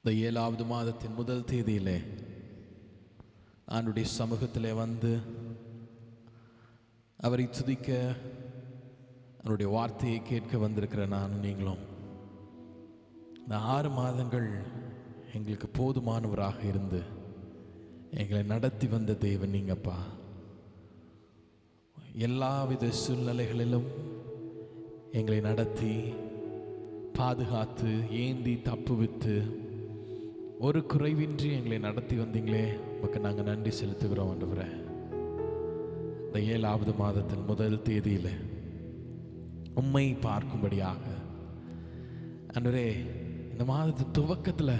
இந்த 7வது மாதத்தின் முதல் தேதியிலே ஆண்டுடைய சமூகத்திலே வந்து அவரை துதிக்க, அவருடைய வார்த்தையை கேட்க வந்திருக்கிற நானும் நீங்களும் இந்த 6 மாதங்கள் எங்களுக்கு போதுமானவராக இருந்து எங்களை நடத்தி வந்த தேவன் நீங்கப்பா. எல்லாவித சூழ்நிலைகளிலும் எங்களை நடத்தி பாதுகாத்து ஏந்தி தப்புவித்து ஒரு குறைவின்றி எங்களை நடத்தி வந்தீங்களே, உமக்கு நாங்கள் நன்றி செலுத்துகிறோம் ஆண்டவரே. இந்த 7வது மாதத்தின் முதல் தேதியில் உம்மை பார்க்கும்படியாக ஆண்டவரே, இந்த மாதத்தின் துவக்கத்தில்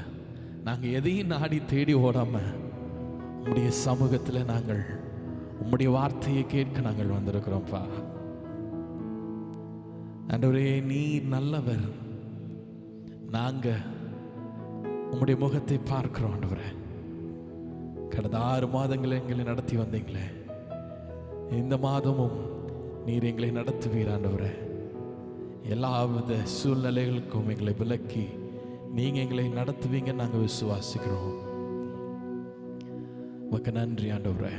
நாங்கள் எதையும் நாடி தேடி ஓடாமல் உம்முடைய சமூகத்தில் நாங்கள் உம்முடைய வார்த்தையை கேட்க நாங்கள் வந்திருக்கிறோம்ப்பா. ஆண்டவரே, நீர் நல்லவர், நாங்கள் உம்முடைய முகத்தை பார்க்கிறோம் ஆண்டவரே. கடந்த 6 மாதங்கள் எங்களை நடத்தி வந்தீங்களே, இந்த மாதமும் நீர் எங்களை நடத்துவீர் ஆண்டவரே. எல்லாவித சூழ்நிலைகளுக்கும் எங்களை விலக்கி நீங்க எங்களை நடத்துவீங்க நாங்கள் விசுவாசிக்கிறோம். உமக்கு நன்றி ஆண்டவரே.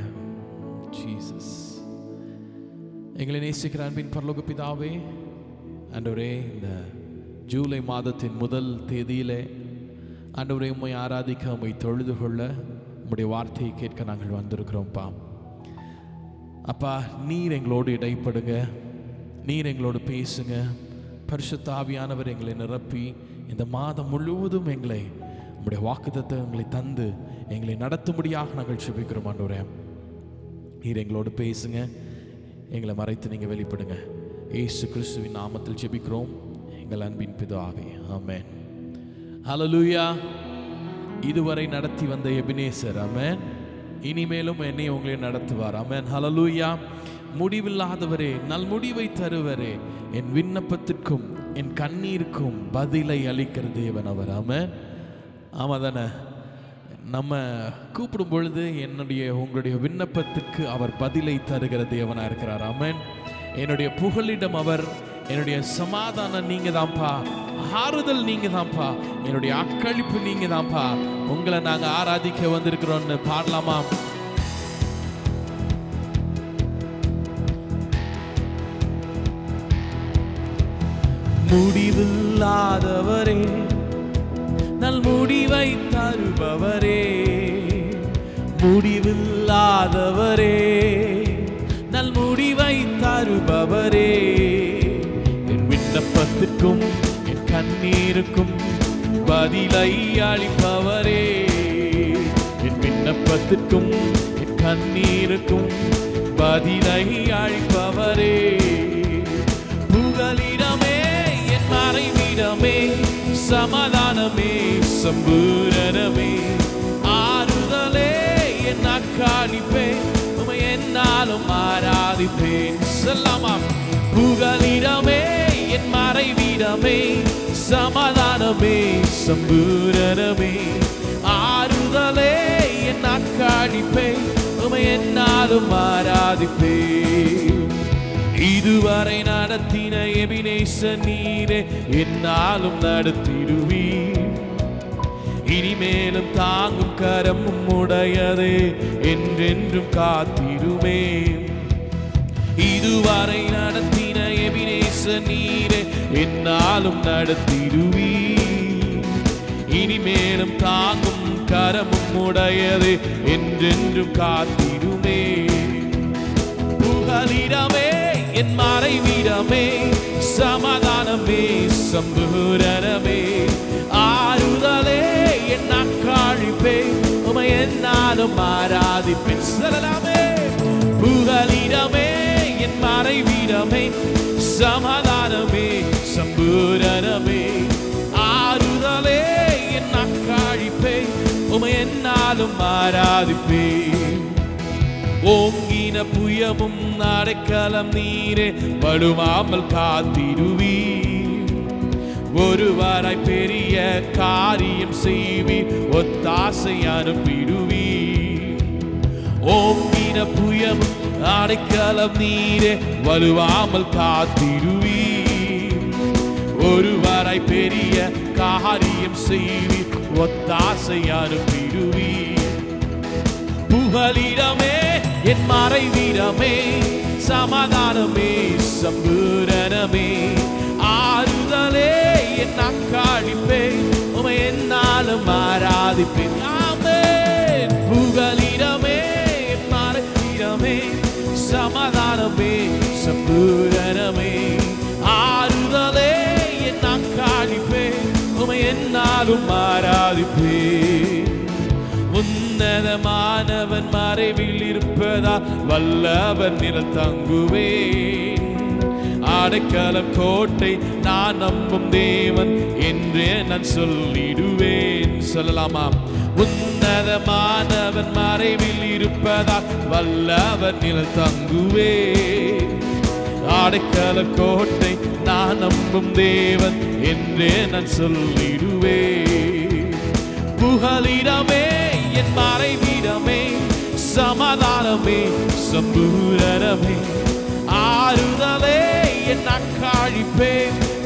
ஜீசஸ், எங்களை நேசிக்கிற அன்பின் பரலோக பிதாவே, ஆண்டவரே, இந்த ஜூலை மாதத்தின் முதல் தேதியிலே ஆண்டவரே உம்மை ஆராதிக்க, உம்மை தொழுது கொள்ள, உம்முடைய வார்த்தையை கேட்க நாங்கள் வந்திருக்கிறோம்ப்பா. அப்பா, நீர் எங்களோடு இடைப்படுங்க, நீர் எங்களோடு பேசுங்க. பரிசுத்த ஆவியானவர் எங்களை நிரப்பி இந்த மாதம் முழுவதும் எங்களை உம்முடைய வாக்குத்தத்தங்களை தந்து எங்களை நடத்தும்படியாக நாங்கள் ஜெபிக்கிறோம் ஆண்டவரே. நீர் எங்களோடு பேசுங்க, எங்களை மறைத்து நீங்கள் வெளிப்படுங்க. இயேசு கிறிஸ்துவின் நாமத்தில் ஜெபிக்கிறோம் எங்கள் அன்பின் பிதாவே, ஆமென். ஹல்லேலூயா. இதுவரை நடத்தி வந்த எபினேசர், ஆமென், இனிமேலும் என்னை உங்களை நடத்துவார், ஆமென். ஹல்லேலூயா. முடிவில்லாதவரே, நல் முடிவை தருவரே, என் விண்ணப்பத்திற்கும் என் கண்ணீருக்கும் பதிலை அளிக்கிற தேவன் அவர், ஆமென். ஆமாம் தானே? நம்ம கூப்பிடும் பொழுது உங்களுடைய விண்ணப்பத்திற்கு அவர் பதிலை தருகிற தேவனாக இருக்கிறார், ஆமென். என்னுடைய புகலிடம் அவர், என்னுடைய சமாதானம் நீங்க தான்ப்பா, ஆறுதல் நீங்க தான்ப்பா, என்னுடைய அக்களிப்பு நீங்க தான்ப்பா. உங்களை நாங்கள் ஆராதிக்க வந்திருக்கிறோம்னு பாடலாமா? முடிவில்லாதவரே, நல் முடிவை தருபவரே, முடிவில்லாதவரே, நல் முடிவை தருபவரே, என் விண்ணப்பத்திற்கும் என் கண்ணீருக்கும் பதிலை அளிப்பவரே, என் விண்ணப்பத்திற்கும் என் கண்ணீருக்கும் பதிலை அளிப்பவரே, புகலிடமே, என் மறைவிடமே, சமாதானமே, சம்பூரணமே, ஆறுதலே, என் அக்காளிப்பே, உமை என்னாலும் ஆராதிப்பேன். சொல்லாமாம். புகலிடமே, என் மறைவிடமே, சமாதானமே, சம்பூரணமே, ஆறுதலே, என் அக்காளிப்பே, உமை என்னாலும் ஆராதிப்பேன். இதுவரை நடத்தின எபினேசர் நீரே, என்னாலும் நடத்திடுவீர். இனிமேலும் தாங்கும் கரமும் உடையதே, என்றென்றும் காத்திடுமே. இதுவரை நடத்தின எபினேசர் நீரே, என்னாலும் நடத்திடுவீர். இனிமேலும் தாங்கும் கரமும் உடையதே, என்றென்றும் காத்திடுமே. புகலிடமே, என் மறைவிடமே, சமாதானமே, சம்பூரணமே, ஆறுதலே, என் அக்காளிப்பே, உமை என்னாலும் ஆராதிப்பேன். சொல்லலாமே. புகலிடமே, என் மறைவிடமே, சமாதானமே, சம்பூரணமே, ஆறுதலே, என் அக்காளிப்பே, உமை என்னாலும் ஆராதிப்பேன். ஓங்கின புயமும் அடைக்கலம் நீரே, படுவாமல் காத்திடுவீர். ஒருவராய் பெரிய காரியம் செய்வீர், ஒத்தாசை அனுப்பிடுவீர். ஓங்கின புயமும் அடைக்கலம் நீரே, வலுவாமல் காத்திடுவீர். ஒருவராய் பெரிய காரியம் செய்வீர், ஒத்தாசை அனுப்பிடுவீர். புகலிடமே என் மறைவிடமே, சமாதானமே சம்பூரணமே, ஆறுதலே என் அங்காளிப்பே, உமை என்னாலும் ஆராதிப்பேன். ஆமென். புகலிடமே என் மறைவிடமே, சமாதானமே சம்பூரணமே, ஆறுதலே என் அங்காளிப்பே, உமை என்னாலும் ஆராதிப்பேன். உன்னதமானவன் மறைவில் இருப்பதா வல்லவன் நிழல் தங்குவேன். அடைக்கலம் கோட்டை நான் நம்பும் தேவன் என்றே நான் சொல்லிடுவேன். சொல்லலாமா? உன்னதமானவன் மறைவில் இருப்பதா வல்லவன் நிழல் தங்குவேன். அடைக்கலம் கோட்டை நான் நம்பும் தேவன் என்றே நான் சொல்லிடுவேன். புகலிடமே என் மறைவிடமே, சமாதானமே சம்பூரணமே, ஆறுதலே என் அங்காளிப்பே,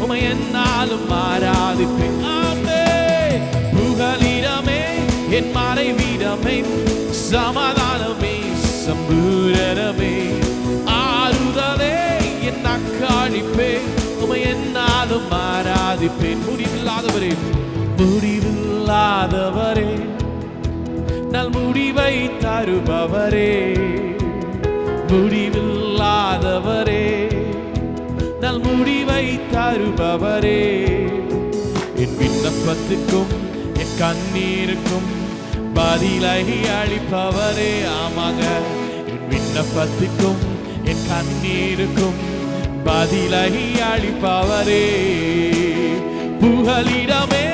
உமை என்னாலும் ஆராதிப்பேன். ஆமென். புகலிடமே என் மறைவிடமே, சமாதானமே சம்பூரணமே, ஆறுதலே என் அங்காளிப்பே, உமை என்னாலும் ஆராதிப்பேன். முடிவில்லாதவரே, முடிவில்லாதவரே, நல் முடிவை தருபவரே, முடிவில்லாதவரே, நல் முடிவை தருபவரே, என் விண்ணப்பத்துக்கும் என் கண்ணீருக்கும் பதிலை அளிப்பவரே. ஆமாங்க, என் விண்ணப்பத்துக்கும் என் கண்ணீருக்கும் பதிலை அளிப்பவரே. புகலிடமே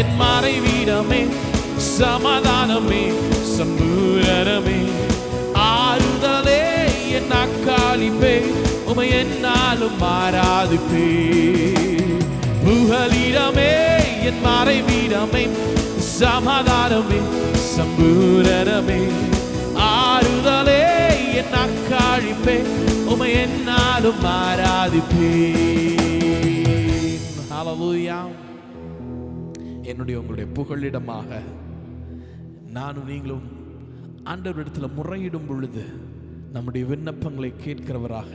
என் மறைவிடமே, சமாதானமே சம்பூரணமே, ஆறுதலே என் அங்காளிப்பே, உமை என்னாலும் ஆராதிப்பே. புகலிடமே என் மறைவிடமே, சமாதானமே சம்பூரணமே, ஆறுதலே என் அங்காளிப்பே, உமை என்னாலும் ஆராதிப்பே. ஹல்லேலூயா. என்னுடைய உங்களுடைய புகழிடமாக நானும் நீங்களும் ஆண்டவரிடத்தில் முறையிடும் பொழுது நம்முடைய விண்ணப்பங்களை கேட்கிறவராக,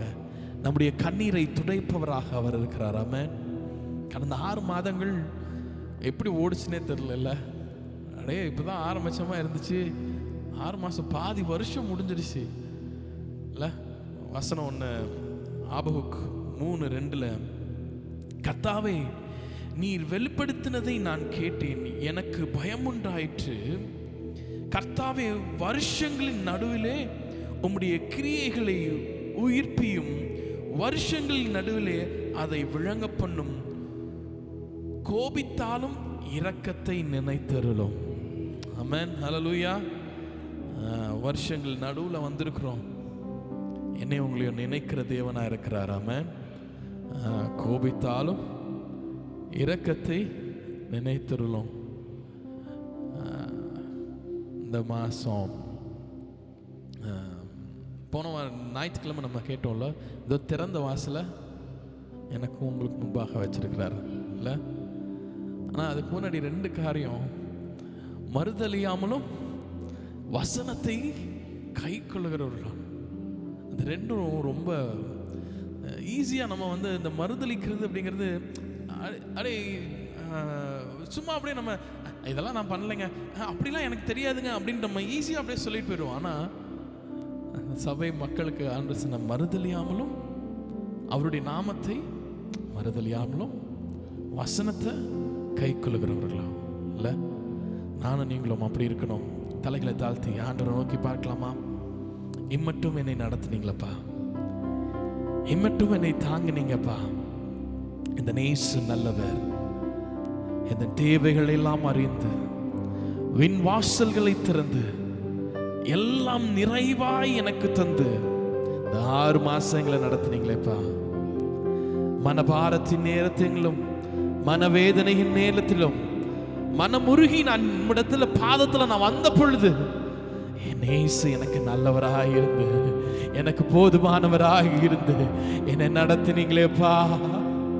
நம்முடைய கண்ணீரை துடைப்பவராக அவர் இருக்கிறார். ஆமென். கடந்த 6 மாதங்கள் எப்படி ஓடிச்சுனே தெரியல. அடே இப்போதான் ஆரம்பிச்சமா இருந்துச்சு, 6 மாதம் பாதி வருஷம் முடிஞ்சிருச்சு இல்லை? வசனம் ஒன்று ஆபகுக் 3:2 கர்த்தாவே நீர் வெளிப்படுத்தினதை நான் கேட்டேன், எனக்கு பயமுண்டாயிற்று. கர்த்தாவே வருஷங்களின் நடுவிலே உம்முடைய கிரியைகளை உயிர்ப்பியும், வருஷங்களின் நடுவிலே அதை விளங்க பண்ணும். கோபித்தாலும் இரக்கத்தை நினைத்தருளும். ஆமென். ஹல்லேலூயா. வருஷங்கள் நடுவில் வந்திருக்கிறோம். என்னை உங்களையும் நினைக்கிற தேவனா இருக்கிறார். ஆமென். கோபித்தாலும் இரக்கத்தை நினைத்தருளும். இந்த மாதம் போன ஞாயிற்றுக்கிழமை நம்ம கேட்டோம்ல, இதோ திறந்த வாசலை எனக்கு உங்களுக்கு முன்பாக வச்சிருக்கிறார் இல்லை? ஆனால் அதுக்கு முன்னாடி 2 காரியம், மறுதலியாமலும் வசனத்தை கை கொள்ளுகிறவர்கள். அது 2ம் ரொம்ப ஈஸியாக நம்ம இந்த மறுதலிக்கிறது அப்படிங்கிறது அடே சும்மா அப்படியே நம்ம இதெல்லாம் நான் பண்ணலைங்க, அப்படிலாம் எனக்கு தெரியாதுங்க அப்படின்னு நம்ம ஈஸியாக அப்படியே சொல்லிட்டு போயிடுவோம். ஆனால் சபை மக்களுக்கு ஆண்டவர் சொன்ன மறுதலியாமலும் அவருடைய நாமத்தை மறுதலியாமலும் வசனத்தை கை கொள்ளுகிறவர்களா இல்லை? நானும் நீங்களும் அப்படி இருக்கணும். தலைகளை தாழ்த்தி ஆண்டவரை நோக்கி பார்க்கலாமா? இம்மட்டும் என்னை நடத்துனீங்களப்பா, இம்மட்டும் என்னை தாங்கினீங்கப்பா. இந்த நேசு நல்லவர், இந்த தேவைகள் எல்லாம் அறிந்து விண் வாசல்களை திறந்து எல்லாம் நிறைவாய் எனக்கு தந்து இந்த 6 மாசங்களை நடத்தினீங்களேப்பா. மனபாரத்தின் நேரத்திலும் மனவேதனையின் நேரத்திலும் மனமுருகி நான் இடத்துல பாதத்தில் நான் வந்த பொழுது என் நேசு எனக்கு நல்லவராக இருந்து, எனக்கு போதுமானவராக இருந்து என்னை நடத்தினீங்களேப்பா.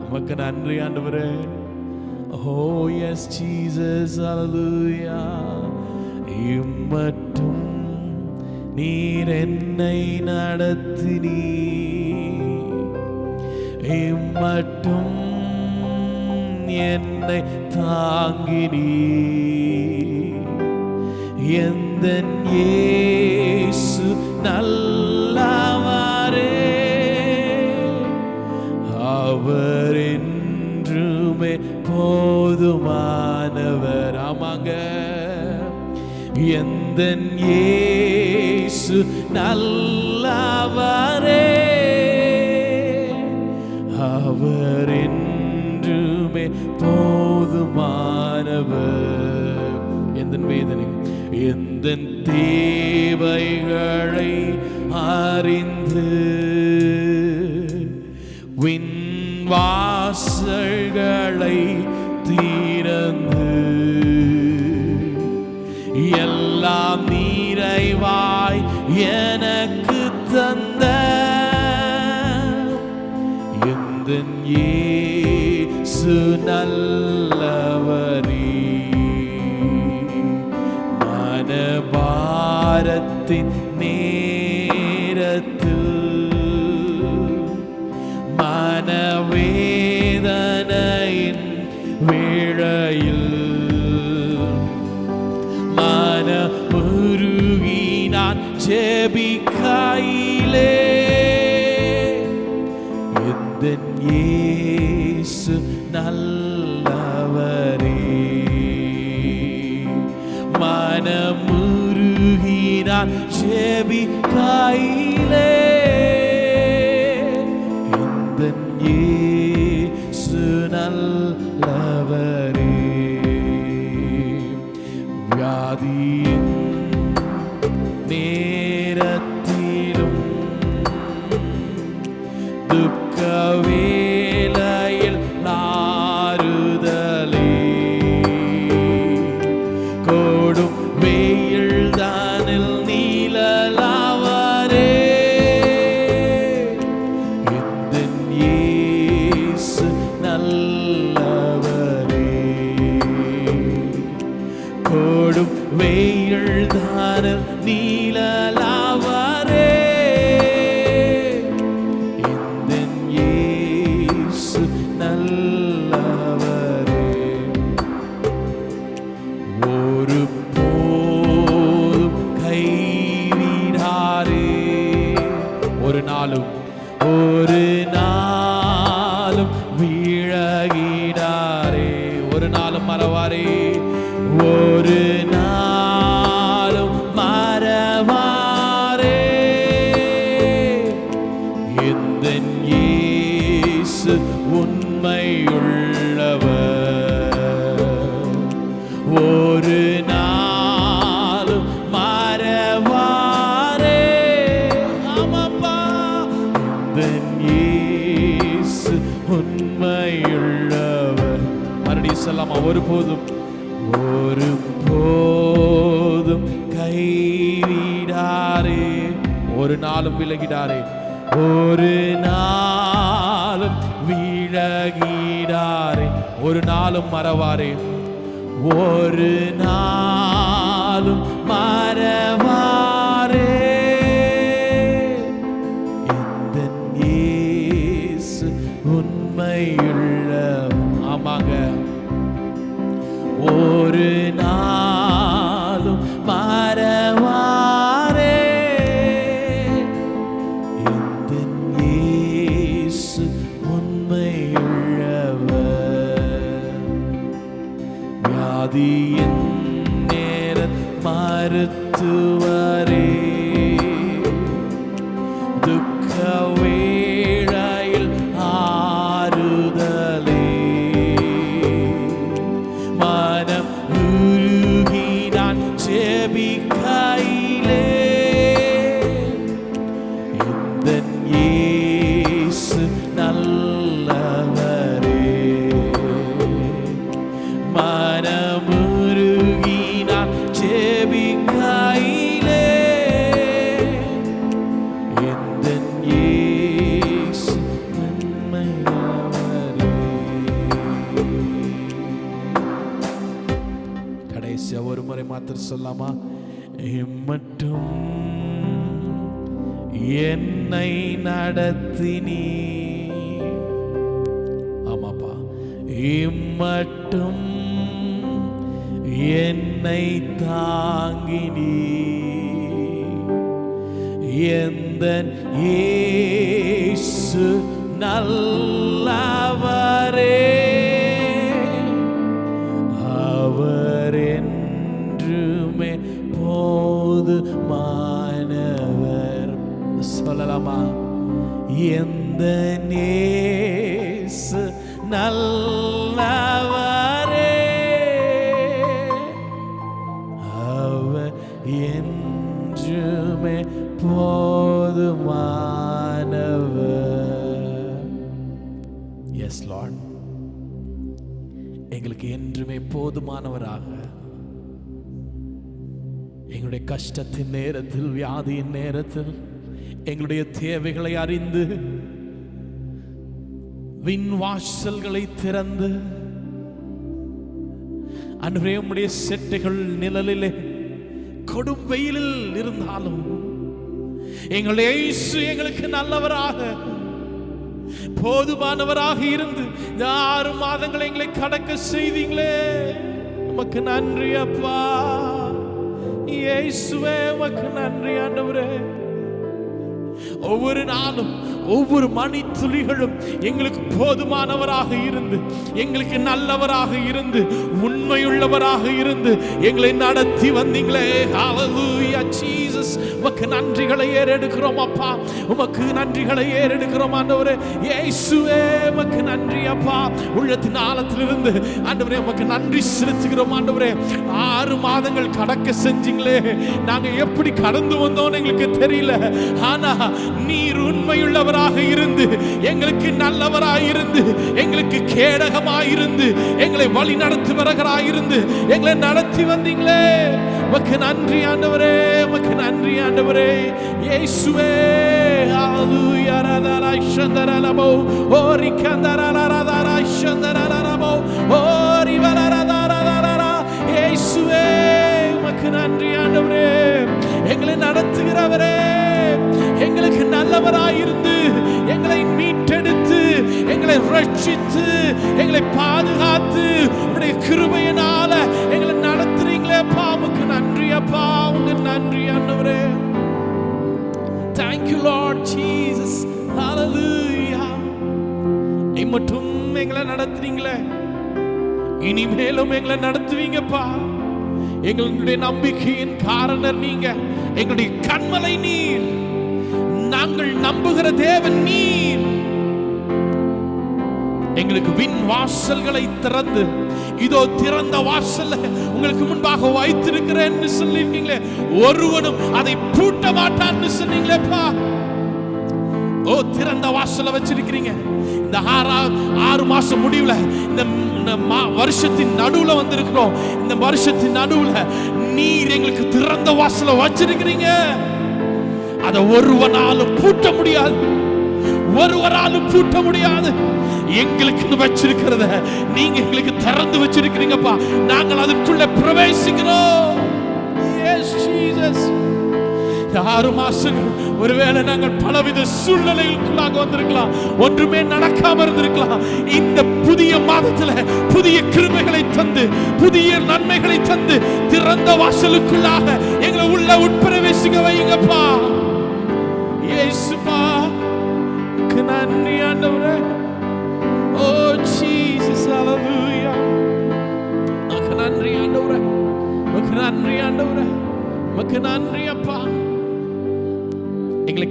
நமக்கு நன்றி ஆண்டவரே. Oh yes Jesus, hallelujah. இம்மட்டும் நீர் என்னை நடத்தினீர், இம்மட்டும் என்னை தாங்கினீர். எந்தன் இயேசு நல்லவரே, அவர் என்றுமே போதுமானவர். ஆமாங்க, எந்தன் இயேசு நல்லவரே, அவர் என்றுமே போதுமானவர். எந்தன் வேதனை, எந்தன் தேவைகளை அறிந்து விண் வாசல்களை திறந்து எல்லாம் நிறைவாய் எனக்கு தந்த எந்தன் இயேசு நல்லவரே. மனபாரத்தின் நேரத்தில், மனவேதனையின் வேளையில், மனமுருகி நான் ஜெபிக்கையிலே எந்தன் இயேசு நல்லவரே. மனமுருகி நான் ஜெபிக்கையிலே எந்தன் இயேசு நல்லவரே. வியாதியின் நேரத்திலும் துக்க வேளையில் ஆறுதலே, கோடும் வெயில் தானில் நீழலாவரே எந்தன் இயேசு நல்லவரே. கோடும் வெயில் தானில் நீழலாவரே எந்தன் இயேசு நல்லவரே. ஒரு போதும் கைவிடாரே, ஒரு நாளும் வீழகிடாரே, ஒரு நாளும் மறவாரே, ஒரு நாளும் மறவாரே எந்தன் இயேசு உண்மையுள்ளவர். ஒரு நாளும் மறவாரே, ஆமாப்பா எந்தன் இயேசு உண்மையுள்ளவர். மறுபடியும் சொல்லாமா, ஒருபோதும் கைவிடாரே, ஒரு நாளும் விலகிடாரே, ஒரு நாளும் விலகிடாரே, ஒரு நாளும் மறவாரே, ஒரு நாளும் மறவாரே எந்தன் இயேசு உண்மையுள்ளவர். ஆமாங்க, ஒரு நாளும் மறவாரே எந்தன் இயேசு உண்மையுள்ளவர். வியாதியின் நேர மருத்துவரே, துக்க வேளையில் ஆறுதலே, மனம் உருகி நான் ஜெபிக்கையிலே எந்தன் இயேசு நல்லவரே. மனமுருகி நான் ஜெபிக்கையிலே கடைசியா ஒரு முறை மாத்திரம் சொல்லாமா? இம்மட்டும் என்னை நடத்தினீ. ஆமாப்பா, இம்மட்டும் என்னை தாங்கினீ. எந்தன் இயேசு நல்லவரே, அவர் என்றுமே போதுமானவர். சொல்லலாமா? எந்தன் இயேசு நல்லவரே, அவர் என்றுமே போதுமானவர். எஸ் லார்ட், எங்களுக்கு என்றுமே போதுமானவராக, எங்களுடைய கஷ்டத்தின் நேரத்தில், வியாதியின் நேரத்தில் எங்களுடைய தேவைகளை அறிந்து விண் வாசல்களை திறந்து, அன்றைய உம்முடைய செட்டைகள் நிழலிலே கொடும் வெயிலில் இருந்தாலும் எங்களுடைய இயேசு எங்களுக்கு நல்லவராக, போதுமானவராக இருந்து 6 மாதங்களை எங்களை கடக்க செய்தீங்களே, உமக்கு நன்றி அப்பா. இயேசுவே உமக்கு நன்றி ஆண்டவரே. ஒவ்வொரு நாளும் ஒவ்வொரு மணி துளிகளும் எங்களுக்கு போதுமானவராக இருந்து, எங்களுக்கு நல்லவராக இருந்து, உண்மையுள்ளவராக இருந்து எங்களை நடத்தி வந்தீங்களே. ஹல்லேலூயா ஜீசஸ், உமக்கு நன்றிகளை ஏறெடுக்கிறோம் அப்பா, உமக்கு நன்றிகளை ஏறெடுக்கிறோம் ஆண்டவரே. இயேசுவே உமக்கு நன்றி அப்பா. உள்ளத்தின் ஆழத்திலிருந்து ஆண்டவரே உமக்கு நன்றி செலுத்துகிறோம் ஆண்டவரே. 6 மாதங்கள் கடக்க செஞ்சீங்களே, நாங்க எப்படி கடந்து வந்தோம் எங்களுக்கு தெரியல. ஆனா நீர் உண்மையுள்ளவராக இருந்து, எங்களுக்கு நல்லவராக இருந்து, எங்களுக்கு கேடகமாய் இருந்து, எங்களை வழி நடத்துவராக இருந்து எங்களை நடத்தி வந்தீங்களே. உமக்கு நன்றி ஆண்டவரே, உமக்கு நன்றி ஆண்டவரே. இயேசுவே ஹல்லேலூயா. ரதரஷந்தரலபோ ஓரி கந்தரலரதரஷந்தரலபோ ஓரி வலரதரதரரா. இயேசுவே உமக்கு நன்றி ஆண்டவரே. எங்களை நடத்துகிறவரே, எங்களுக்கு நல்லவராயிருந்து எங்களை மீட்டெடுத்து எங்களை ரட்சித்து எங்களை பாதுகாத்து உம்முடைய கிருபையினால எங்களை நடத்துறீங்களே அப்பா, உமக்கு நன்றி அப்பா. உங்க நன்றி ஆண்டவரே. Thank you Lord Jesus. Hallelujah. மட்டும் எங்களை நடத்துறீங்களே, இனிமேலும் எங்களை நடத்துவீங்கப்பா. எங்களுடைய நம்பிக்கையின் காரணர் நீங்க, எங்களுடைய கண்மலை நீர், நாங்கள் நம்புகிற தேவன் நீர். எங்களுக்கு விண் வாசல்களை திறந்து, இதோ திறந்த வாசல் உங்களுக்கு முன்பாக வைத்திருக்கிறேன்னு சொல்லிருக்கீங்களே, ஒருவனும் அதை பூட்ட மாட்டான்னு சொன்னீங்களேப்பா. ஓ, திறந்த வாசலை வச்சிருக்கிறீங்க. இந்த 6 மாசம் முடிவுல, இந்த வருஷத்தின் நடுவுல வந்திருக்கிறோம். இந்த வருஷத்தின் நடுவுல நீர் எங்களுக்கு திறந்த வாசலை வச்சிருக்கிறீங்க. அதை ஒருவனாலும் பூட்ட முடியாது, ஒருவராலும் பூட்ட முடியாது. எங்களுக்கு வச்சிருக்கிறத நீங்க எங்களுக்கு திறந்து வச்சிருக்கிறீங்கப்பா. நாங்கள் அதுக்குள்ள பிரவேசிக்கிறோம். Yes Jesus. 6 மாசங்கள் ஒருவேளை நாங்கள் பலவித சூழ்நிலைகளுக்குள்ளாக வந்திருக்கலாம், ஒன்றுமே நடக்காம இருந்திருக்கலாம். இந்த புதிய மாதத்துல புதிய கிருபைகளை தந்து, புதிய நன்மைகளை தந்து, திறந்த வாசலுக்குள்ளாக எங்களை உள்ள உட்பிரவேசிக்க வைங்கப்பா. இயேசுப்பா நன்றி ஆண்டவரே. ஓ ஜீசஸ் ஹல்லேலூயா. உமக்கு நன்றி ஆண்டவரே, உமக்கு நன்றி ஆண்டவரே, உமக்கு நன்றி அப்பா. எங்களை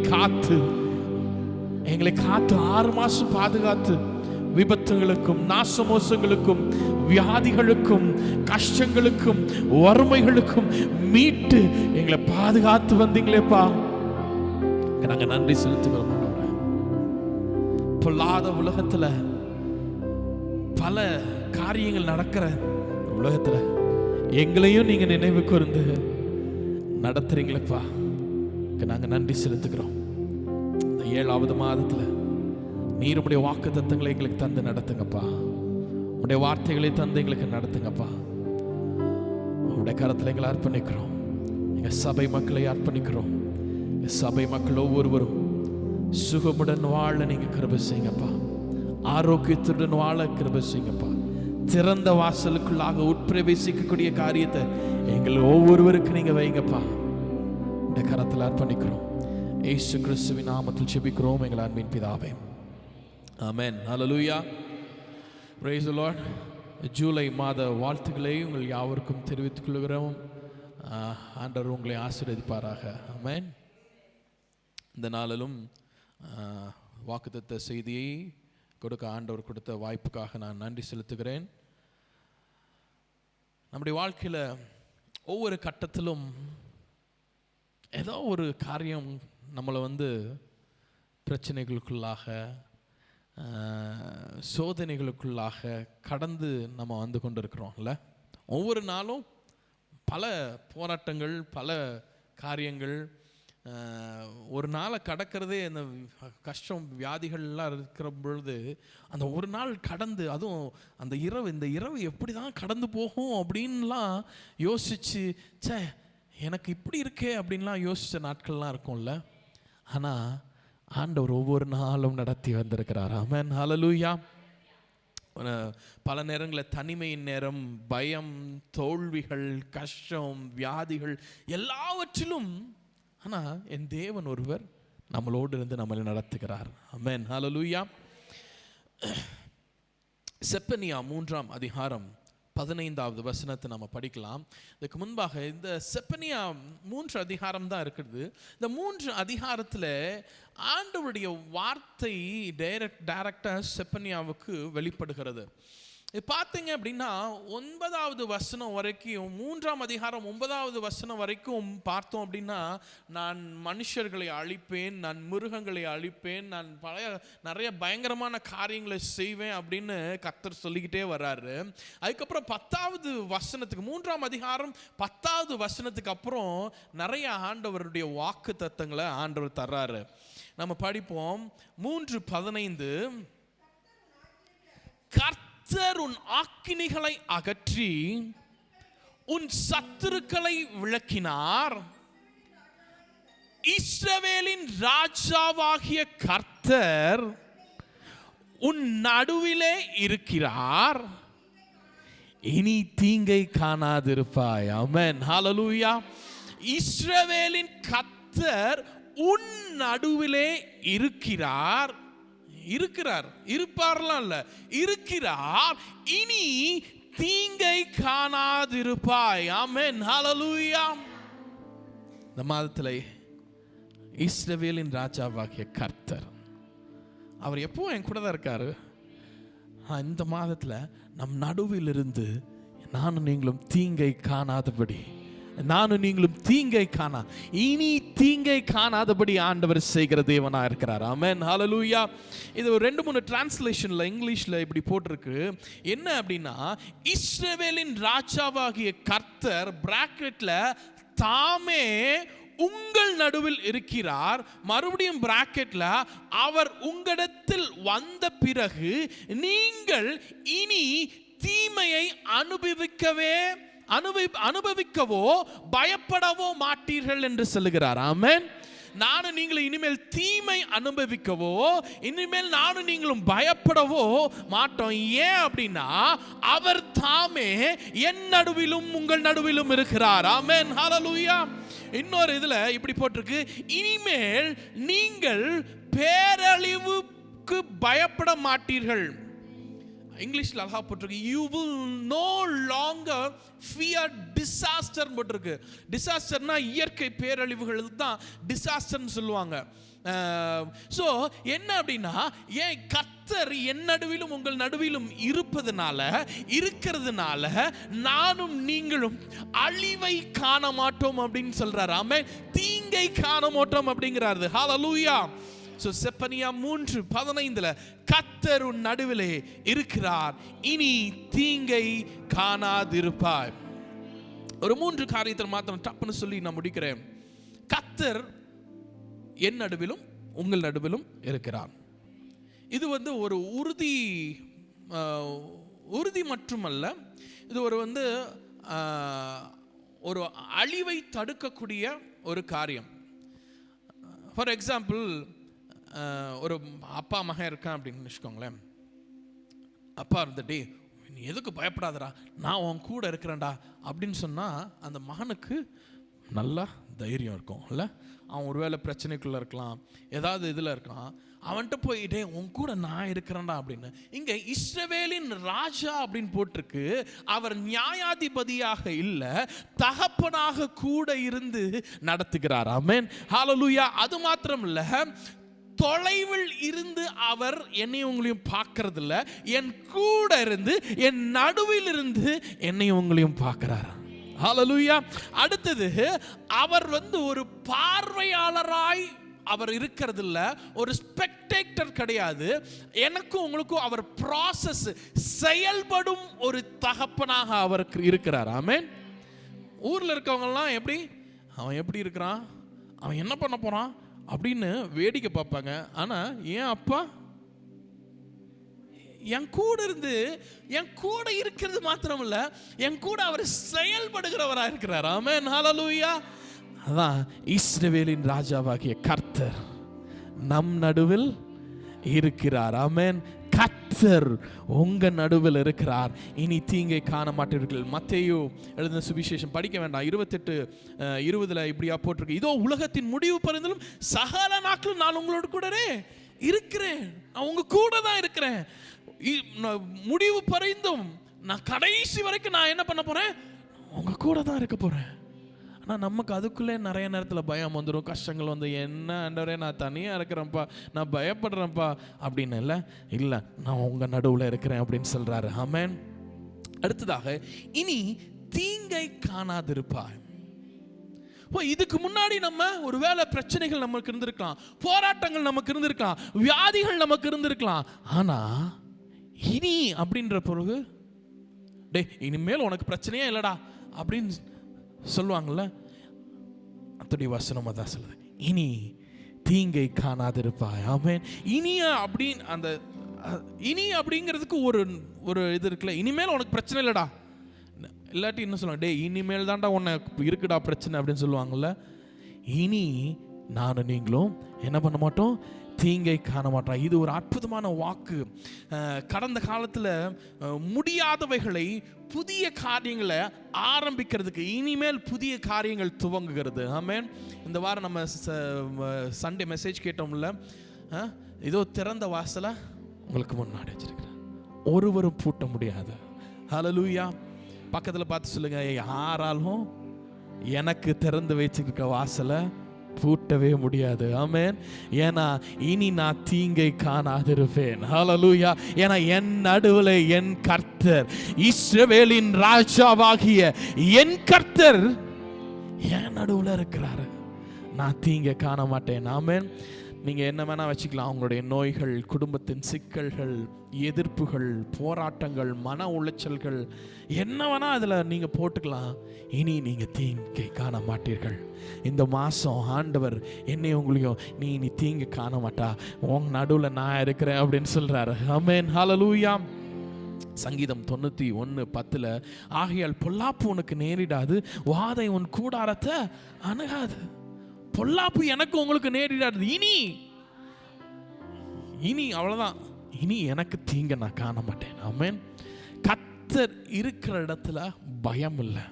காத்து 6 மாசம் பாதுகாத்து, விபத்துகளுக்கும் நாசமோசங்களுக்கும் வியாதிகளுக்கும் கஷ்டங்களுக்கும் வறுமைகளுக்கும் மீட்டு எங்களை பாதுகாத்து வந்தீங்களேப்பா. நாங்க நன்றி செலுத்துகிறோம். பொல்லாத உலகத்துல, பல காரியங்கள் நடக்கிற உலகத்துல எங்களையும் நீங்க நினைவு கூர்ந்து நடத்துறீங்களேப்பா. நாங்க நன்றி செலுத்துகிறோம். இந்த 7வது மாதத்துல நீர் உம்முடைய வாக்குத்தத்தங்களை எங்களுக்கு தந்து நடத்துங்கப்பா. உம்முடைய வார்த்தைகளை தந்து எங்களுக்கு நடத்துங்கப்பா. உடைய கரத்தில் எங்களை அர்ப்பணிக்கிறோம். எங்கள் சபை மக்களை அர்ப்பணிக்கிறோம். எங்கள் சபை மக்கள் ஒவ்வொருவரும் சுகமுடன் வாழ நீங்க கிருபை செய்யுங்கப்பா. ஆரோக்கியத்துடன் வாழ கிருபை செய்யுங்கப்பா. திறந்த வாசலுக்குள்ளாக உட்பிரவேசிக்கக்கூடிய காரியத்தை எங்கள் ஒவ்வொருவருக்கு நீங்க வைங்கப்பா. இந்த கரத்தில் அர்ப்பணிக்கிறோம். இயேசு கிறிஸ்துவின் நாமத்தில் ஜெபிக்கிறோம் எங்கள் அன்பின் பிதாவே, ஆமென். ஹல்லேலூயா. Praise the Lord. ஜூலை மாத வாழ்த்துக்களை உங்கள் யாவருக்கும் தெரிவித்துக் கொள்கிறோம். ஆண்டவர் உங்களை ஆசீர்வதிப்பாராக. ஆமென். இந்த நாளிலும் வாக்குத்தத்த செய்தியை கொடுக்க ஆண்டவர் கொடுத்த வாய்ப்புக்காக நான் நன்றி செலுத்துகிறேன். நம்முடைய வாழ்க்கையில் ஒவ்வொரு கட்டத்திலும் ஏதோ ஒரு காரியம் நம்மளை பிரச்சனைகளுக்குள்ளாக சோதனைகளுக்குள்ளாக கடந்து நம்ம வந்து கொண்டிருக்கிறோம்ல. ஒவ்வொரு நாளும் பல போராட்டங்கள், பல காரியங்கள். ஒரு நாளை கடக்கிறதே அந்த கஷ்டம் வியாதிகள்லாம் இருக்கிற பொழுது அந்த ஒரு நாள் கடந்து, அதுவும் அந்த இந்த இரவு எப்படி தான் கடந்து போகும் அப்படின்லாம் யோசிச்சு, சே எனக்கு இப்படி இருக்கே அப்படின்லாம் யோசித்த நாட்கள்லாம் இருக்கும்ல. ஆனால் ஆண்டவர் ஒவ்வொரு நாளும் நடத்தி வந்திருக்கிறார். ஆமென். ஹல்லேலூயா. பல நேரங்களில் தனிமையின் நேரம், பயம், தோல்விகள், கஷ்டம், வியாதிகள் எல்லாவற்றிலும் ஆனால் என் தேவன் ஒருவர் நம்மளோடு இருந்து நம்மளை நடத்துகிறார். ஆமென். ஹல்லேலூயா. செப்பனியா 3ஆம் அதிகாரம் 15வது வசனத்தை நம்ம படிக்கலாம். இதுக்கு முன்பாக இந்த செப்பனியா 3 அதிகாரம் தான் இருக்குது. இந்த 3 அதிகாரத்தில் ஆண்டவருடைய வார்த்தை டைரக்டாக செப்பனியாவுக்கு வெளிப்படுகிறது. இது பார்த்தீங்க அப்படின்னா 9வது வசனம் வரைக்கும், 3ஆம் அதிகாரம் 9வது வசனம் வரைக்கும் பார்த்தோம் அப்படின்னா, நான் மனுஷர்களை அழிப்பேன், நான் மிருகங்களை அழிப்பேன், நான் நிறைய பயங்கரமான காரியங்களை செய்வேன் அப்படின்னு கர்த்தர் சொல்லிக்கிட்டே வர்றாரு. அதுக்கப்புறம் 10வது வசனத்துக்கு, 3ஆம் அதிகாரம் 10வது வசனத்துக்கு அப்புறம் நிறைய ஆண்டவருடைய வாக்கு தத்தங்களை ஆண்டவர் தர்றாரு. நம்ம படிப்போம். 3:15, கர்த்தர் உன் ஆக்கினைகளை அகற்றி உன் சத்துருக்களை விலக்கினார். இஸ்ரவேலின் ராஜாவாகிய கர்த்தர் உன் நடுவிலே இருக்கிறார். இனி தீங்கை காணாதிருப்பாய். ஆமென். ஹல்லேலூயா. இஸ்ரவேலின் கர்த்தர் உன் நடுவிலே இருக்கிறார். இருப்பார்லாம் இல்ல, இருக்கிறார். இனி தீங்கை காணாதிருப்பாய். ஆமென். ஹல்லேலூயா. இந்த மாதத்தில் இஸ்ரவேலின் ராஜாவாகிய கர்த்தர் அவர் எப்பவும் என் கூட தான் இருக்காரு. இந்த மாதத்தில் நம் நடுவில் இருந்து நானும் நீங்களும் தீங்கை காணாதபடி, இனி தீங்கை காணாதபடி ஆண்டவர் செய்கிற தேவனா இருக்கிறார். ஆமென். ஹல்லேலூயா. இது ஒரு 2-3 டிரான்ஸ்லேஷன்ல இங்கிலீஷ்ல இப்படி போட்டிருக்கு. என்ன அப்படின்னா, இஸ்ரவேலின் ராஜாவாகிய கர்த்தர் பிராக்கெட்ல தாமே உங்கள் நடுவில் இருக்கிறார். மறுபடியும் பிராக்கெட்ல அவர் உங்களிடத்தில் வந்த பிறகு நீங்கள் இனி தீமையை அனுபவிக்கவோ பயப்படவோ மாட்டீர்கள் என்று சொல்லுகிறார். ஆமென். நானும் நீங்களும் இனிமேல் தீமை அனுபவிக்கவோ, இனிமேல் நானும் நீங்களும் பயப்படவோ மாட்டோம். ஏன் அப்படின்னா, அவர் தாமே என் நடுவிலும் உங்கள் நடுவிலும் இருக்கிறார். ஆமென். ஹல்லேலூயா. இன்னொரு இதுல இப்படி போட்டிருக்கு, இனிமேல் நீங்கள் பேரழிவுக்கு பயப்பட மாட்டீர்கள். இங்கிலீஷ்ல அழகா போட்டிருக்கு, you will no longer fear disaster போட்டிருக்கு. டிசாஸ்டர்னா இயற்கை பேரழிவுகள் தான் டிசாஸ்டர்னு சொல்லுவாங்க. ஸோ என்ன அப்படின்னா, ஏன் கர்த்தர் என் நடுவிலும் உங்கள் நடுவிலும் இருக்கிறதுனால நானும் நீங்களும் அழிவை காண மாட்டோம் அப்படின்னு சொல்றாரு. ஆமென். தீங்கை காண மாட்டோம் அப்படிங்கிறாரு. ஹல்லேலூயா. So செப்பனியா 3:15 கர்த்தர் உன் நடுவிலே இருக்கிறார், இனி தீங்கை காணாதிருப்பாய். ஒரு 3 காரியத்தை மாத்திரம் டப்புன்னு சொல்லி நான் முடிக்கிறேன். கர்த்தர் என் நடுவிலும் உங்கள் நடுவிலும் இருக்கிறார். இது ஒரு உறுதி மட்டுமல்ல, இது ஒரு ஒரு அழிவை தடுக்கக்கூடிய ஒரு காரியம். ஃபார் எக்ஸாம்பிள், ஒரு அப்பா மகன் இருக்கான் அப்படின்னு வச்சுக்கோங்களேன். அப்பா இருந்துட்டு, நீ எதுக்கு பயப்படாதடா, நான் உன் கூட இருக்கிறேன்டா அப்படின்னு சொன்னால் அந்த மகனுக்கு நல்லா தைரியம் இருக்கும் இல்லை? அவன் ஒருவேளை பிரச்சனைக்குள்ளே இருக்கலாம், ஏதாவது இதில் இருக்கலாம், அவன்கிட்ட போயிட்டே உன் கூட நான் இருக்கிறேன்டா அப்படின்னு. இங்கே இஸ்ரவேலின் ராஜா அப்படின்னு போட்டிருக்கு. அவர் நியாயாதிபதியாக இல்லை, தகப்பனாக கூட இருந்து நடத்துகிறார். ஆமென், ஹல்லேலூயா. அது மாத்திரம் இல்லை, தொலைவில் இருந்து அவர் என்னையும் உங்களையும் பார்க்கறது இல்லை, என் கூட இருந்து என் நடுவில் இருந்து என்னையும் உங்களையும் பார்க்கிறார். ஹல்லேலூயா. அடுத்தது, அவர் ஒரு பார்வையாளராய் அவர் இருக்கிறது இல்ல, ஒரு ஸ்பெக்டேட்டர் கிடையாது. எனக்கும் உங்களுக்கும் அவர் ப்ராசஸ் செயல்படும் ஒரு தகப்பனாக அவர் இருக்கிறார். ஆமென். ஊர்ல இருக்கவங்கலாம் எப்படி, அவன் எப்படி இருக்கிறான், அவன் என்ன பண்ண போறான் அப்படின்னு வேடிக்கை பார்ப்பாங்க. ஆனா ஏன் அப்பா என் கூட இருந்து, என் கூட இருக்கிறது மாத்திரம் இல்ல, என் கூட அவர் செயல்படுகிறவராக இருக்கிறார். ஆமென், ஹல்லேலூயா. அதான் இஸ்ரவேலின் ராஜாவாகிய கர்த்தர் நம் நடுவில் இருக்கிறார். ஆமென். கர்த்தர் உங்க நடுவில் இருக்கிறார், இனி தீங்கை காண மாட்டீர்கள். மத்தேயு எழுதின சுவிசேஷம் படிக்க வேண்டாம், 28:20 இப்படியா போட்டிருக்கு. இதோ உலகத்தின் முடிவு பரிந்தும் சகல நாட்களும் நான் உங்களோடு கூட இருக்கிறேன். நான் உங்க கூட தான் இருக்கிறேன். முடிவு பரிந்தும் நான் கடைசி வரைக்கும் நான் என்ன பண்ண போறேன், உங்க கூட தான் இருக்க போறேன். ஆனால் நமக்கு அதுக்குள்ளே நிறைய நேரத்தில் பயம் வந்துடும், கஷ்டங்கள் வந்து, என்ன ஆண்டவரே நான் தனியாக இருக்கிறேன்ப்பா, நான் பயப்படுறேன்ப்பா அப்படின்னு. இல்லை, நான் உங்கள் நடுவில் இருக்கிறேன் அப்படின்னு சொல்கிறாரு. ஆமென். அடுத்ததாக, இனி தீங்கை காணாதிருப்பாய். இதுக்கு முன்னாடி நம்ம ஒருவேளை பிரச்சனைகள் நமக்கு இருந்திருக்கலாம், போராட்டங்கள் நமக்கு இருந்திருக்கலாம், வியாதிகள் நமக்கு இருந்திருக்கலாம். ஆனால் இனி அப்படின்ற பிறகு, டே இனிமேல் உனக்கு பிரச்சனையே இல்லைடா அப்படின்னு சொல்லுவாங்கள்ல, அத்துடைய வசனம் அதான் சொல்லுது, இனி தீங்கை காணாதிருப்பாய். ஆமென். இனிய அப்படின்னு அந்த இனி அப்படிங்கிறதுக்கு ஒரு இது இருக்குல்ல, இனிமேல் உனக்கு பிரச்சனை இல்லைடா, இல்லாட்டி என்ன சொல்லுவாங்க, டே இனிமேல் தான்டா உனக்கு இருக்குடா பிரச்சனை அப்படின்னு சொல்லுவாங்கள்ல. இனி நானும் நீங்களும் என்ன பண்ண மாட்டோம், தீங்கை காண மாட்டோம். இது ஒரு அற்புதமான வாக்கு. கடந்த காலத்தில் முடியாதவைகளை, புதிய காரியங்களை ஆரம்பிக்கிறதுக்கு இனிமேல் புதிய காரியங்கள் துவங்குகிறது. ஆமென். இந்த வாரம் நம்ம சண்டே மெசேஜ் கேட்டோம்ல, இதோ திறந்த வாசலை உங்களுக்கு முன்னாடி வச்சிருக்கிறேன், ஒருவரும் பூட்ட முடியாது. ஹல்லேலூயா. பக்கத்தில் பார்த்து சொல்லுங்க, யாராலும் எனக்கு திறந்து வச்சிருக்க வாசலை பூட்டவே முடியாது. ஆமென். ஏன்னா இனி நான் தீங்கை காணாதிருப்பேன். ஹல்லேலூயா. ஏன்னா என் நடுவில் என் கர்த்தர், இஸ்ரவேலின் ராஜாவாகிய என் கர்த்தர் என் நடுவில் இருக்கிறாரு. நான் தீங்கை காண மாட்டேன். ஆமென். நீங்க என்ன வேணா வச்சுக்கலாம், உங்களுடைய நோய்கள், குடும்பத்தின் சிக்கல்கள், எதிர்ப்புகள், போராட்டங்கள், மன உளைச்சல்கள், என்ன வேணா அதுல நீங்க போட்டுக்கலாம். இனி நீங்க தீங்கை காண மாட்டீர்கள். இந்த மாசம் ஆண்டவர் என்னை உங்களையும், நீ இனி தீங்கு காண மாட்டா, உங்க நடுவில் நான் இருக்கிறேன் அப்படின்னு சொல்றாரு. ஆமென், ஹல்லேலூயா. சங்கீதம் 91:10, ஆகையால் பொல்லாப்பு உனக்கு நேரிடாது, வாதை உன் கூடாரத்தை அணுகாது. பொல்லாப்பு எனக்கு உங்களுக்கு நேரிடாது. இனி அவ்வளவுதான், இனி எனக்கு தீங்க நான் காண மாட்டேன். ஆமென். கர்த்தர் இருக்கிற இடத்துல பயம் இல்லை,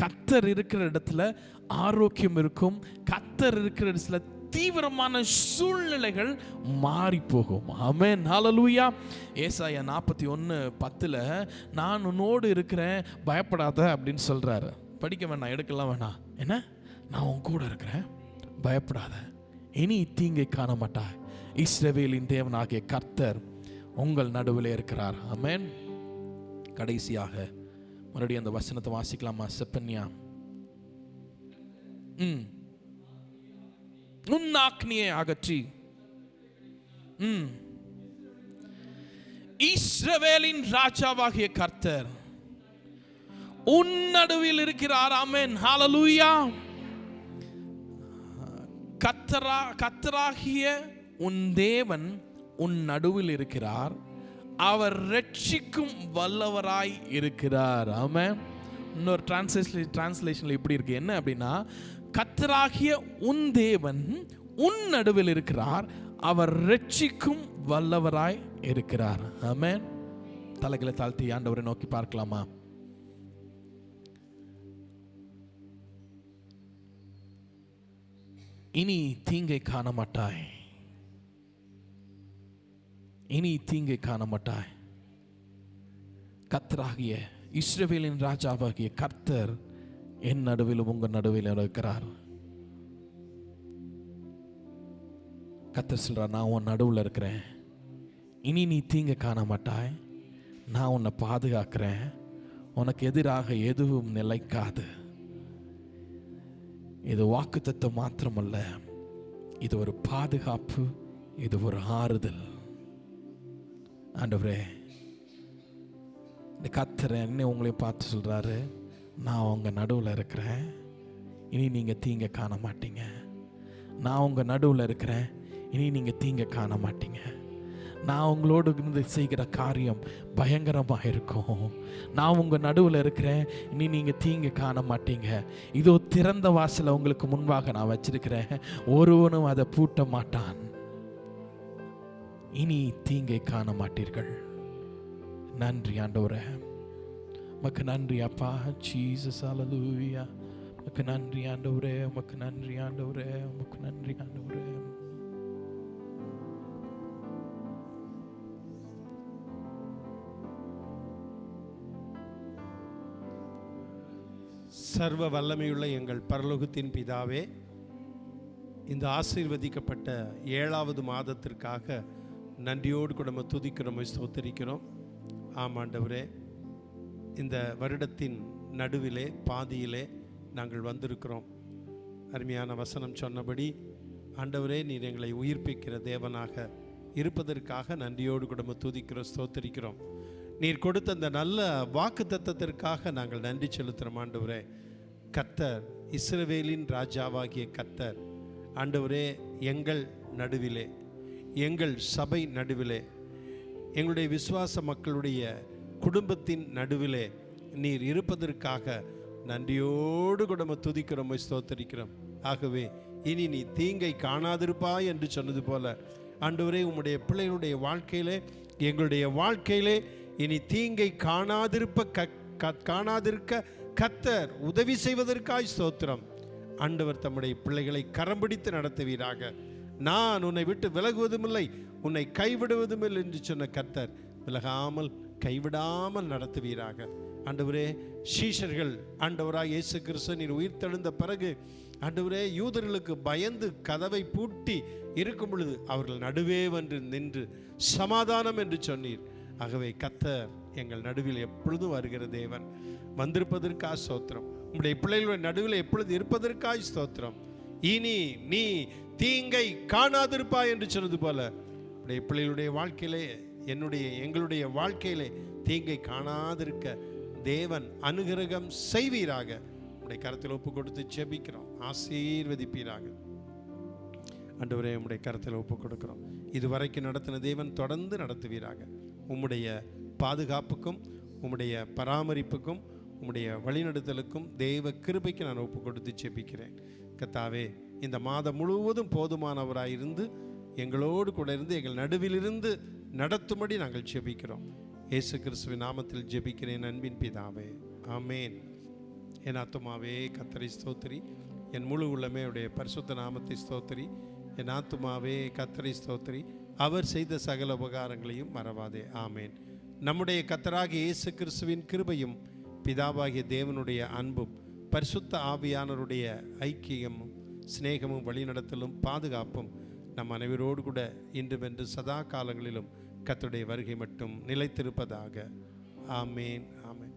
கர்த்தர் இருக்கிற இடத்துல ஆரோக்கியம் இருக்கும், கர்த்தர் இருக்கிற இடத்துல தீவிரமான சூழ்நிலைகள் மாறி போகும். ஆமென், ஹல்லேலூயா. ஏசாயா 41:10, நான் உன்னோடு இருக்கிறேன் பயப்படாத அப்படின்னு சொல்றாரு. படிக்க வேணாம், எடுக்கலாம் வேணாம். என்ன, நான் உன் கூட இருக்கிறேன், பயப்படாத, இனி தீங்கை காண மாட்டாய். இஸ்ரவேலின் தேவனாகிய கர்த்தர் உங்கள் நடுவில் இருக்கிறார். ஆமென். கடைசியாக மறுபடியும் அந்த வசனத்தை வாசிக்கலாமா? செப்பன்யா, உன்னாக்னியை அகற்றி இஸ்ரவேலின் ராஜாவாகிய கர்த்தர் உன் நடுவில் இருக்கிறார். ஆமென், ஹல்லேலூயா. கர்த்தராகிய உன் தேவன் உன் நடுவில் இருக்கிறார், அவர் ரட்சிக்கும் வல்லவராய் இருக்கிறார். ஆமென். இன்னொரு டிரான்ஸ்லேஷன்ல இப்படி இருக்கு, என்ன அப்படின்னா, கர்த்தராகிய உன் தேவன் உன் நடுவில் இருக்கிறார், அவர் ரட்சிக்கும் வல்லவராய் இருக்கிறார். ஆமென். தலைகளை தாழ்த்தி ஆண்டவரை நோக்கி பார்க்கலாமா? இனி தீங்கை காண மாட்டாய், இனி தீங்கை காண மாட்டாய். கர்த்தராகிய இஸ்ரவேலின் ராஜாவாகிய கர்த்தர் என் நடுவிலும் உங்க நடுவில் இருக்கிறார். கர்த்தர் சொல்றார், நான் உன் நடுவில் இருக்கிறேன், இனி நீ தீங்கை காண மாட்டாய், நான் உன்னை பாதுகாக்கிறேன், உனக்கு எதிராக எதுவும் நிலைக்காது. இது வாக்குத்தத்தம் மாத்திரமல்ல, இது ஒரு பாதுகாப்பு, இது ஒரு ஆறுதல். ஆண்டவரே, இந்த கர்த்தர் என்ன உங்களையும் பார்த்து சொல்றாரு, நான் உங்க நடுவில் இருக்கிறேன், இனி நீங்க தீங்க காண மாட்டீங்க. நான் உங்க நடுவில் இருக்கிறேன், இனி நீங்க தீங்க காண மாட்டீங்க. நான் உங்களோடு இருந்து செய்கிற காரியம் பயங்கரமாக இருக்கும். நான் உங்கள் நடுவில் இருக்கிறேன், இனி நீங்கள் தீங்கு காண மாட்டீங்க. இதோ திறந்த வாசலை உங்களுக்கு முன்பாக நான் வச்சிருக்கிறேன், ஒருவனும் அதை பூட்ட மாட்டான். இனி தீங்கை காண மாட்டீர்கள். நன்றி ஆண்டவரே, உமக்கு நன்றி அப்பா. ஜீசஸ் ஹல்லேலூயா. உமக்கு நன்றி ஆண்டவரே, உமக்கு நன்றி ஆண்டவரே, உமக்கு நன்றி ஆண்டவரே. சர்வ வல்லமையுள்ள எங்கள் பரலோகத்தின் பிதாவே, இந்த ஆசீர்வதிக்கப்பட்ட 7வது மாதத்திற்காக நன்றியோடு கூட நம்ம துதிக்கிறோம், ஸ்தோத்திரிக்கிறோம். ஆமாண்டவரே, இந்த வருடத்தின் நடுவிலே பாதியிலே நாங்கள் வந்திருக்கிறோம். அருமையான வசனம் சொன்னபடி ஆண்டவரே, நீர் எங்களை உயிர்ப்பிக்கிற தேவனாக இருப்பதற்காக நன்றியோடு கூட நம்ம துதிக்கிறோம், ஸ்தோத்திரிக்கிறோம். நீர் கொடுத்த அந்த நல்ல வாக்கு தத்தத்திற்காக நாங்கள் நன்றி செலுத்துகிறோம். ஆண்டவரே, கர்த்தர் இஸ்ரவேலின் ராஜாவாகிய கர்த்தர் ஆண்டவரே, எங்கள் நடுவிலே, எங்கள் சபை நடுவிலே, எங்களுடைய விசுவாச மக்களுடைய குடும்பத்தின் நடுவிலே நீர் இருப்பதற்காக நன்றியோடு கூட நம்ம துதிக்கிறோம், ஸ்தோத்திரிக்கிறோம். ஆகவே இனி நீ தீங்கை காணாதிருப்பாய் என்று சொன்னது போல ஆண்டவரே, உம்முடைய பிள்ளைகளுடைய வாழ்க்கையிலே, எங்களுடைய வாழ்க்கையிலே இனி தீங்கை காணாதிருக்க கர்த்தர் உதவி செய்வதற்காய் ஸ்தோத்திரம். ஆண்டவர் தம்முடைய பிள்ளைகளை கரம் பிடித்து நடத்துவீராக. நான் உன்னை விட்டு விலகுவதும் இல்லை, உன்னை கைவிடுவதும் இல்லை என்று சொன்ன கர்த்தர் விலகாமல் கைவிடாமல் நடத்துவீராக. ஆண்டவரே, சீஷர்கள் ஆண்டவராய் இயேசு கிறிஸ்து நீர் உயிர்த்தெழுந்த பிறகு ஆண்டவரே, யூதர்களுக்கு பயந்து கதவை பூட்டி இருக்கும் பொழுது அவர்கள் நடுவே வந்து நின்று சமாதானம் என்று சொன்னீர். ஆகவே கர்த்தர் எங்கள் நடுவில் எப்பொழுதும் வருகிற தேவன், வந்திருப்பதற்காக ஸ்தோத்திரம். உங்களுடைய பிள்ளைகளுடைய நடுவில் எப்பொழுது இருப்பதற்காக ஸ்தோத்திரம். இனி நீ தீங்கை காணாதிருப்பாய் என்று சொன்னது போல உடைய பிள்ளைகளுடைய வாழ்க்கையிலே, எங்களுடைய வாழ்க்கையிலே தீங்கை காணாதிருக்க தேவன் அனுகிரகம் செய்வீராக. உடைய கரத்தில் ஒப்பு கொடுத்து ஜெபிக்கிறோம், ஆசீர்வதிப்பீராக. ஆண்டவரே, உம்முடைய கரத்தில் ஒப்பு கொடுக்கிறோம். இதுவரைக்கும் நடத்தின தேவன் தொடர்ந்து நடத்துவீராக. உம்முடைய பாதுகாப்புக்கும், உம்முடைய பராமரிப்புக்கும், உம்முடைய வழிநடத்தலுக்கும், தெய்வ கிருபைக்கு நான் ஒப்பு கொடுத்து ஜெபிக்கிறேன். கர்த்தாவே, இந்த மாதம் முழுவதும் போதுமானவராயிருந்து எங்களோடு கூட இருந்து எங்கள் நடுவிலிருந்து நடத்தும்படி நாங்கள் ஜெபிக்கிறோம். இயேசு கிறிஸ்துவின் நாமத்தில் ஜெபிக்கிறேன், அன்பின் பிதாவே, ஆமேன். என் ஆத்துமாவே கர்த்தரை ஸ்தோத்திரி, என் முழு உள்ளமே உடைய பரிசுத்த நாமத்தை ஸ்தோத்திரி. என் ஆத்துமாவே கர்த்தரை ஸ்தோத்திரி, அவர் செய்த சகல உபகாரங்களையும் மறவாதே. ஆமேன். நம்முடைய கர்த்தராகிய இயேசு கிறிஸ்துவின் கிருபையும், பிதாவாகிய தேவனுடைய அன்பும், பரிசுத்த ஆவியானவருடைய ஐக்கியமும், சிநேகமும், வழிநடத்தலும், பாதுகாப்பும் நம் அனைவரோடு கூட இன்றுமென்று சதா காலங்களிலும் கர்த்தருடைய வருகை மட்டும் நிலைத்திருப்பதாக. ஆமேன், ஆமேன்.